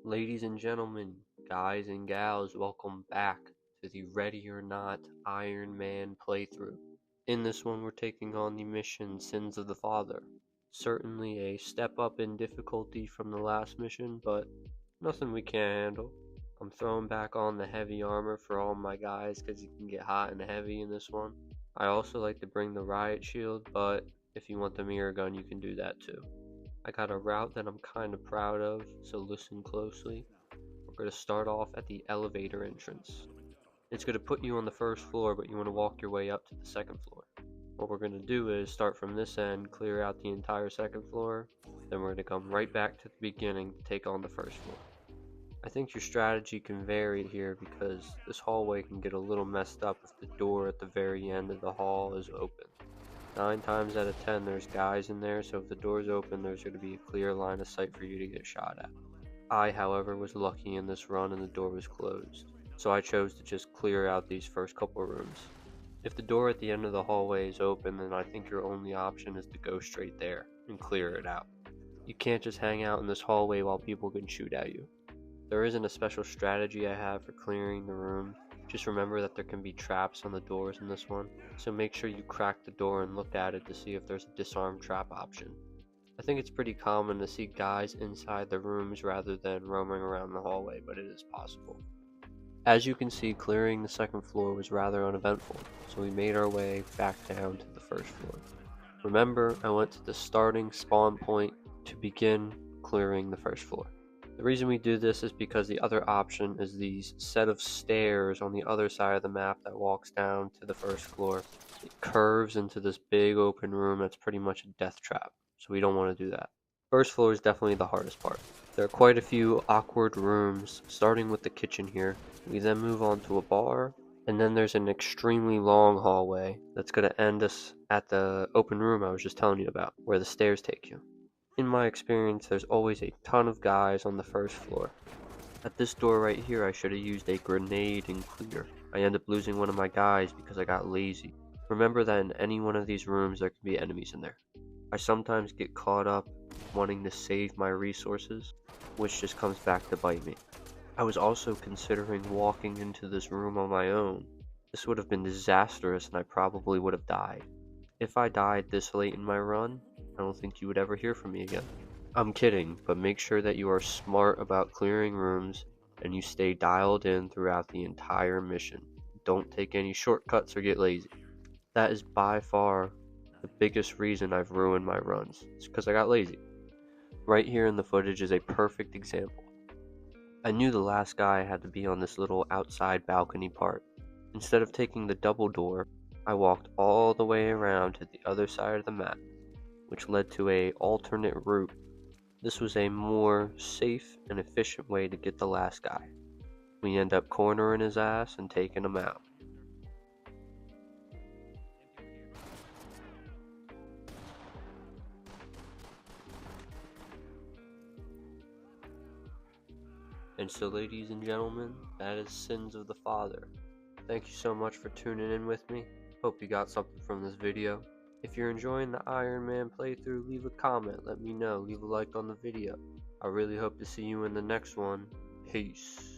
Ladies and gentlemen, guys and gals, welcome back to the Ready or Not Ironman playthrough. In this one, we're taking on the mission Sins of the Father. Certainly a step up in difficulty from the last mission, but nothing we can't handle. I'm throwing back on the heavy armor for all my guys because it can get hot and heavy in this one. I also like to bring the riot shield, but if you want the mirror gun, you can do that too. I got a route that I'm kind of proud of, so listen closely. We're going to start off at the elevator entrance. It's going to put you on the first floor, but you want to walk your way up to the second floor. What we're going to do is start from this end, clear out the entire second floor, then we're going to come right back to the beginning to take on the first floor. I think your strategy can vary here because this hallway can get a little messed up if the door at the very end of the hall is open. 9 times out of 10 there's guys in there, so if the door's open there's going to be a clear line of sight for you to get shot at. I, however, was lucky in this run and the door was closed, so I chose to just clear out these first couple rooms. If the door at the end of the hallway is open, then I think your only option is to go straight there and clear it out. You can't just hang out in this hallway while people can shoot at you. There isn't a special strategy I have for clearing the room. Just remember that there can be traps on the doors in this one, so make sure you crack the door and look at it to see if there's a disarm trap option. I think it's pretty common to see guys inside the rooms rather than roaming around the hallway, but it is possible. As you can see, clearing the second floor was rather uneventful, so we made our way back down to the first floor. Remember, I went to the starting spawn point to begin clearing the first floor. The reason we do this is because the other option is these set of stairs on the other side of the map that walks down to the first floor. It curves into this big open room that's pretty much a death trap, so we don't want to do that. First floor is definitely the hardest part. There are quite a few awkward rooms, starting with the kitchen here. We then move on to a bar, and then there's an extremely long hallway that's going to end us at the open room I was just telling you about, where the stairs take you. In my experience, there's always a ton of guys on the first floor. At this door right here, I should have used a grenade and clear. I ended up losing one of my guys because I got lazy. Remember that in any one of these rooms, there can be enemies in there. I sometimes get caught up wanting to save my resources, which just comes back to bite me. I was also considering walking into this room on my own. This would have been disastrous and I probably would have died. If I died this late in my run, I don't think you would ever hear from me again. I'm kidding, but make sure that you are smart about clearing rooms and you stay dialed in throughout the entire mission. Don't take any shortcuts or get lazy. That is by far the biggest reason I've ruined my runs. It's because I got lazy. Right here in the footage is a perfect example. I knew the last guy had to be on this little outside balcony part. Instead of taking the double door, I walked all the way around to the other side of the map, which led to an alternate route. This was a more safe and efficient way to get the last guy. We end up cornering his ass and taking him out. And so, ladies and gentlemen, that is Sins of the Father. Thank you so much for tuning in with me. Hope you got something from this video. If you're enjoying the Iron Man playthrough, leave a comment, let me know, leave a like on the video. I really hope to see you in the next one. Peace.